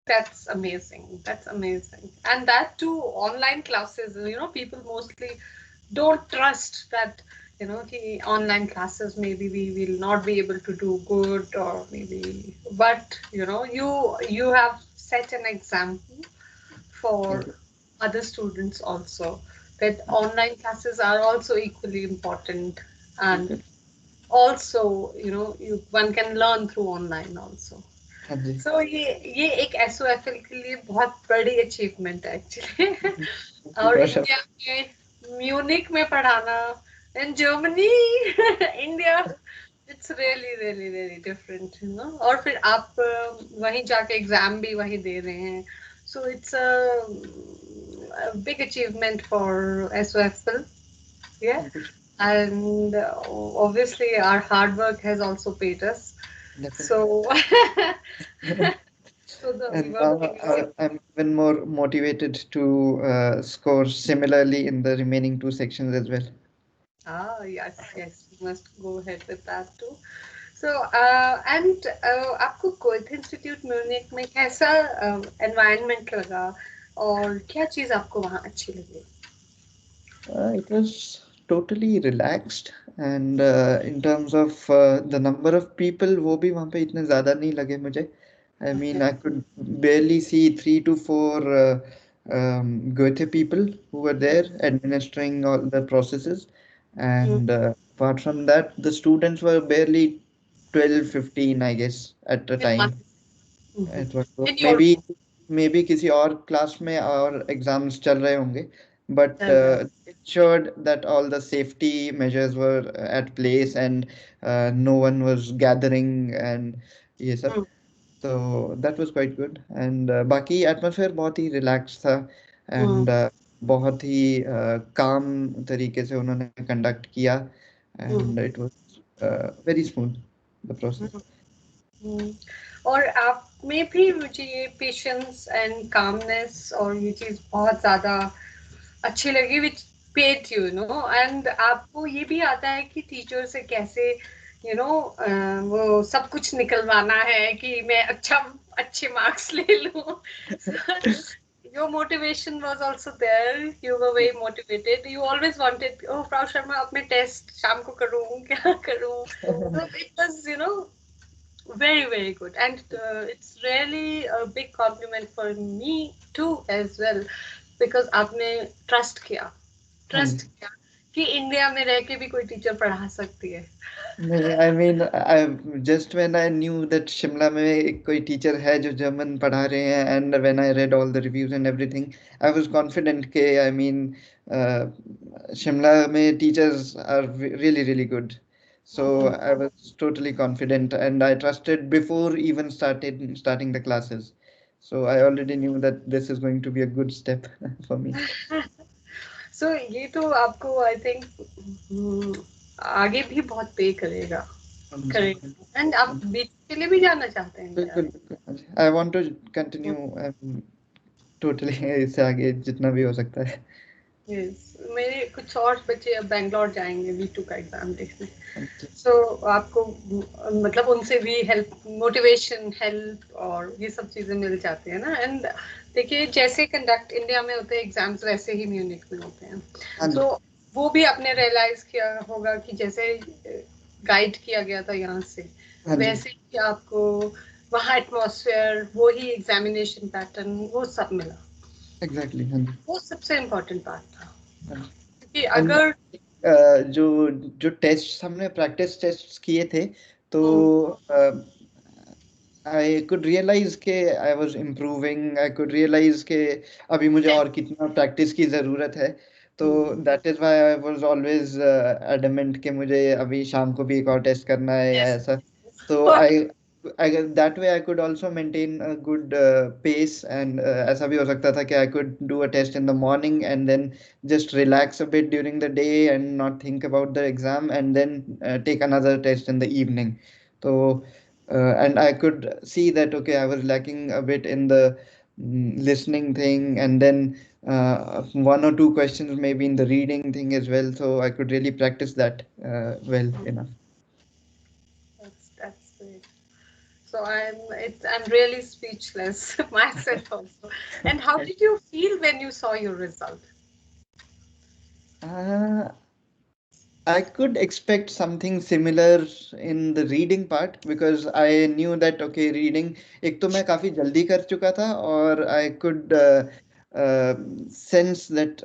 That's amazing. That's amazing. And that too, online classes, people mostly don't trust that, the online classes, maybe we will not be able to do good, or maybe, but, you have set an example Thank for you. other students also, that online classes are also equally important. And बिल्कुल. also, one can learn through online also. हाँ जी. सो ये एक एसओएफएल के लिए बहुत बड़ी achievement है actually. और For sure. इंडिया में म्यूनिक में पढ़ाना, in Germany, India, it's really really really different, और फिर आप वहीं जाके एग्जाम भी वहीं दे रहे हैं, so it's a big achievement for SOFL, yeah. Thank you. And obviously our hard work has also paid us, so Definitely. so the And now working is. I'm even more motivated to score similarly in the remaining two sections as well. Ah, yes, yes, you must go ahead with that too. So, and आपको गोएथ institute Munich में कैसा environment लगा, और क्या चीज आपको वहाँ अच्छी लगी? It was totally relaxed, and in terms of the number of people, वो भी वहाँ पे इतने ज़्यादा नहीं लगे मुझे. I mean, Okay. I could barely see 3 to 4 Goethe people who were there administering all the processes, Mm. and apart from that, the students were barely 12, 15, I guess, at the In one. time. Mhm. It was In your. maybe किसी और class में और exams चल रहे होंगे, but ensured that all the safety measures were at place, and no one was gathering and ये सब. Mm. So that was quite good, and बाकी एटमॉस्फेयर बहुत ही रिलैक्स था, Mm. and बहुत ही काम तरीके से उन्होंने कंडक्ट किया, Mm. and it was very smooth, the process. Mm. हम्म, और आप में भी मुझे ये पेशेंस एंड कामनेस और ये चीज बहुत ज्यादा अच्छी लगी, विच पेड एंड आपको ये भी आता है कि टीचर से कैसे वो सब कुछ निकलवाना है कि मैं अच्छे मार्क्स ले लूं। Your motivation was also there. You were very motivated. You always wanted, oh, Frau Sharma, अब मैं टेस्ट शाम को करूँ, क्या करूँ? So it was, very, very good. And it's really a big compliment for me too as well, because आपने trust किया, हाँ जी. ट्रस्ट किया कि इंडिया में रह के भी कोई टीचर पढ़ा सकती है। नहीं, I mean, I just when I knew that Shimla में एक कोई टीचर है जो जर्मन पढ़ा रहे हैं, and when I read all the reviews and everything, I was confident के, I mean, uh, शिमला में teachers are really really good. So I was totally confident, and I trusted before even starting the classes. So I already knew that this is going to be a good step for me. सो ये तो आपको I think आगे भी बहुत पे करेगा, हाँ जी, करेगा। एंड हाँ आप जी. बीच के लिए भी जाना चाहते हैं इंडिया? बिल्कुल बिल्कुल, हाँ जी. I want to continue totally इससे आगे जितना भी हो सकता है. यस, मेरे कुछ और बच्चे अब बैंगलोर जाएंगे B2 का एग्जाम देखने। हाँ जी. सो आपको मतलब उनसे भी हेल्प, मोटिवेशन, हेल्प और ये सब चीजें मिल जाती है ना। एंड देखिए, जैसे कंडक्ट इंडिया में होते हैं एग्जाम्स, वैसे ही म्यूनिक में होते हैं। हाँ सो जी. वो भी आपने रियलाइज किया होगा कि जैसे गाइड किया गया था यहाँ से, हाँ जी. वैसे ही आपको वहाँ एटमॉस्फेयर, वो ही एग्जामिनेशन पैटर्न, वो सब मिला। एग्जैक्टली. हाँ जी. वो सबसे इम्पोर्टेंट पार्ट था, हाँ जी. क्योंकि एंड अगर जो जो टेस्ट हमने प्रैक्टिस टेस्ट किए थे, तो हम्म, आई कुड रियलाइज के I was improving. I could realise के अभी मुझे और कितना प्रैक्टिस की ज़रूरत है. तो hmm, that is why I was always adamant कि मुझे अभी शाम को भी एक और टेस्ट करना है या yes, ऐसा. तो I that way I could also maintain a good pace, and ऐसा भी हो सकता था कि I could do a test in the morning and then just relax a bit during the day and not think about the exam, and then take another test in the evening. So and I could see that okay, I was lacking a bit in the listening thing, and then one or two questions maybe in the reading thing as well, so I could really practice that well enough. that's great. also. I'm really speechless myself also. And how did you feel when you saw your result? Uh, I could expect something similar in the reading part because I knew that okay reading एक तो मैं काफी जल्दी कर चुका था और I could uh, sense that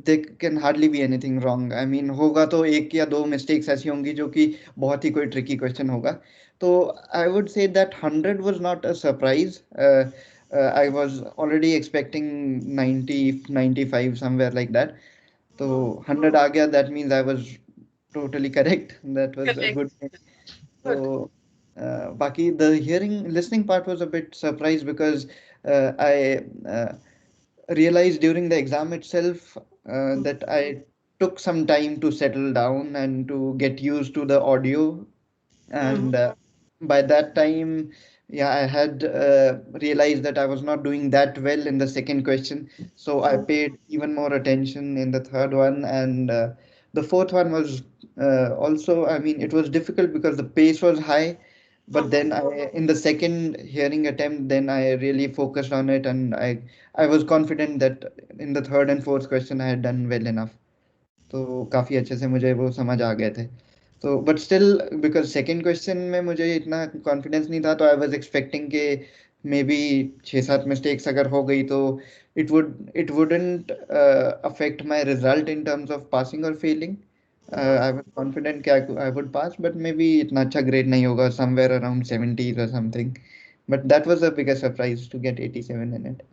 there can hardly be anything wrong. I mean होगा तो एक या दो mistakes ऐसी होंगी जो कि बहुत ही कोई tricky question होगा. तो I would say that 100 was not a surprise. I was already expecting 90, 95 somewhere like that. तो Hmm. 100 आ गया that means I was totally correct. That was a Correct. good thing. So Good. बाकी the hearing listening part was a bit surprised because I realized during the exam itself that I took some time to settle down and to get used to the audio Mm-hmm. and by that time yeah I had realized that I was not doing that well in the second question, so I paid even more attention in the third one and the fourth one was also I mean it was difficult because the pace was high, but then I in the second hearing attempt then I really focused on it and I was confident that in the third and fourth question I had done well enough. तो काफ़ी अच्छे से मुझे वो समझ आ गए थे तो but still because second question में मुझे इतना कॉन्फिडेंस नहीं था तो आई वाज एक्सपेक्टिंग के मे बी छः सात मिस्टेक्स अगर हो गई तो it wouldn't affect my result in terms of passing और फेलिंग. आई वाज कॉन्फिडेंट कि I would pass but may be इतना अच्छा ग्रेड नहीं होगा somewhere around 70 or something, but that was a bigger surprise to get 87 in it.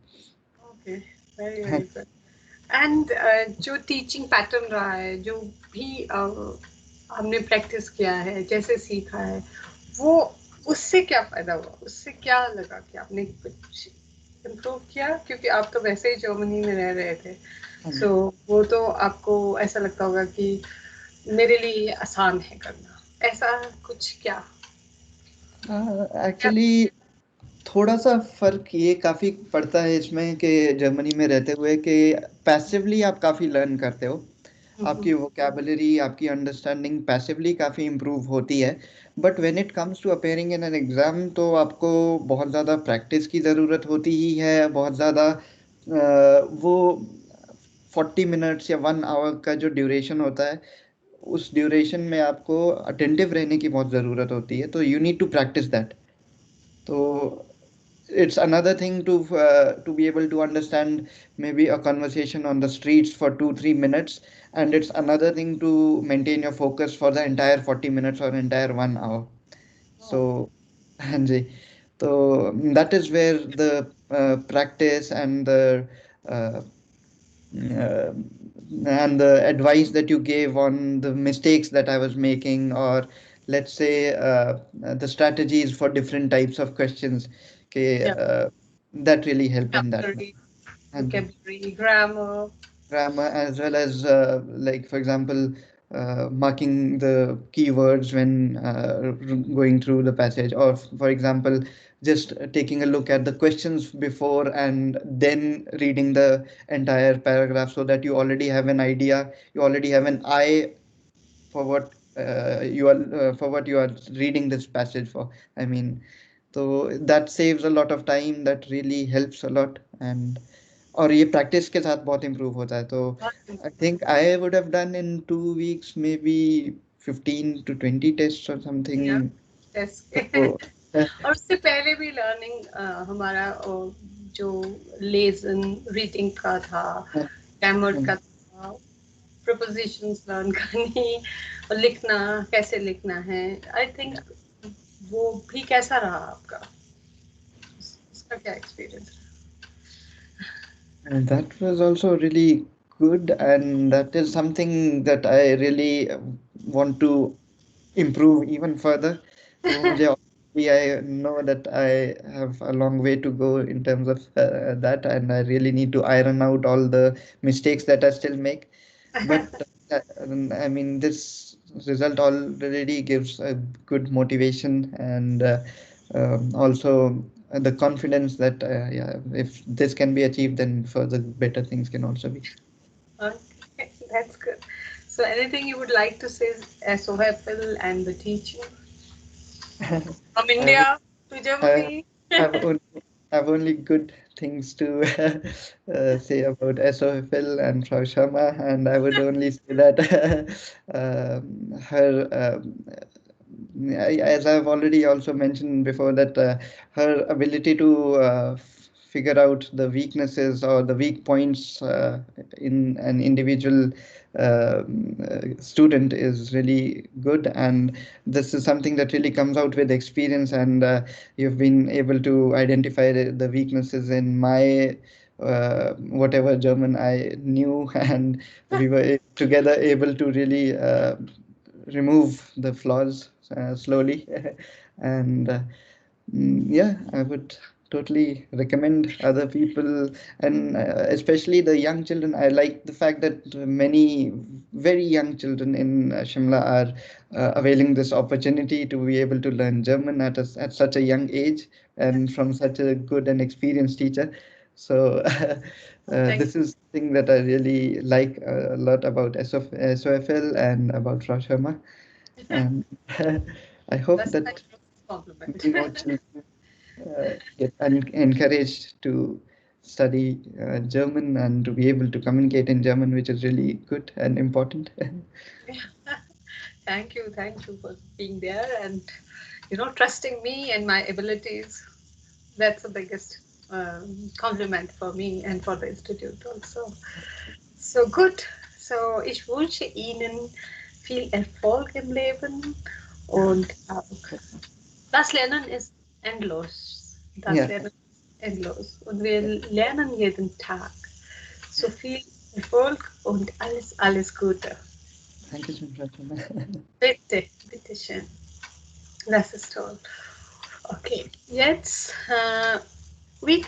Okay. Very, very good. And जो teaching pattern रहा है जो भी हमने प्रैक्टिस किया है जैसे सीखा है वो उससे क्या फायदा हुआ उससे क्या लगा कि आपने कुछ इम्प्रूव किया क्योंकि आप तो वैसे ही जर्मनी में रह रहे थे सो वो तो आपको ऐसा लगता होगा कि मेरे लिए ये आसान है करना ऐसा कुछ क्या क्या एक्चुअली थोड़ा सा फर्क ये काफी पड़ता है इसमें कि जर्मनी में रहते हुए कि पैसिवली आप काफी लर्न करते हो, हम्म, आपकी वोकेबलरी आपकी अंडरस्टैंडिंग पैसिवली काफी इम्प्रूव होती है. But when it comes to appearing in an exam तो आपको बहुत ज़्यादा प्रैक्टिस की ज़रूरत होती ही है, बहुत ज़्यादा वो 40 मिनट्स या 1 आवर का जो ड्यूरेशन होता है उस ड्यूरेशन में आपको अटेंटिव रहने की बहुत ज़रूरत होती है तो you need to practise that. तो it's another thing to be able to understand maybe a conversation on the streets for 2 3 minutes, and it's another thing to maintain your focus for the entire 40 minutes or entire 1 hour. So Hanji, so that is where the practice uh, uh, and the advice that you gave on the mistakes that I was making, or let's say the strategies for different types of questions, okay, yeah that really helped in that way. vocabulary And grammar grammar as well as like for example marking the keywords when going through the passage, or for example just taking a look at the questions before and then reading the entire paragraph so that you already have an idea, you already have an eye for what you are for what you are reading this passage for. I mean, so that saves a lot of time, that really helps a lot. And और ये practice के साथ बहुत improve होता है तो I think I would have done in 2 weeks maybe 15 to 20 test और या समथिंग. टेस्ट तो और उससे पहले भी लर्निंग हमारा जो लेसन रीडिंग का था ग्रामर का था प्रपोजिशंस लर्न करनी और लिखना कैसे लिखना है आई थिंक वो भी कैसा रहा आपका उसका क्या experience And that was also really good, and that is something that I really want to improve even further. तो मुझे obviously I know that I have a long way to go in terms of that, and I really need to iron out all the mistakes that I still make. But रहा I mean, this result already gives a good motivation and also the confidence that yeah, if this can be achieved, then further better things can also be. okay, that's good so anything you would like to say as OHEPL and the teaching From I would, India to I, Germany. I've only good things to say about SOFL and Frau Sharma, and I would only say that her, as I've already also mentioned before, that her ability to figure out the weaknesses or the weak points in an individual student is really good, and this is something that really comes out with experience, and you've been able to identify the weaknesses in my whatever German I knew, and we were together able to really remove the flaws slowly. And yeah, I would totally recommend other people, and especially the young children. I like the fact that many very young children in Shimla are availing this opportunity to be able to learn German at such a young age and from such a good and experienced teacher. So Oh, thank this is thing that I really like a lot about SOFL and about Rashama, you. and I hope That's a that nice compliment. many more children get encouraged to study German and to be able to communicate in German, which is really good and important. Thank you for being there and trusting me and my abilities. That's the biggest compliment for me and for the institute also. So gut. So ich wünsche Ihnen viel Erfolg im Leben und das Lernen ist endlos. Das Yeah, Lernen ist endlos. Und wir lernen jeden Tag. So viel Erfolg und alles Gute. thank you so much. Bitte, bitte schön. Das ist toll. Okay, jetzt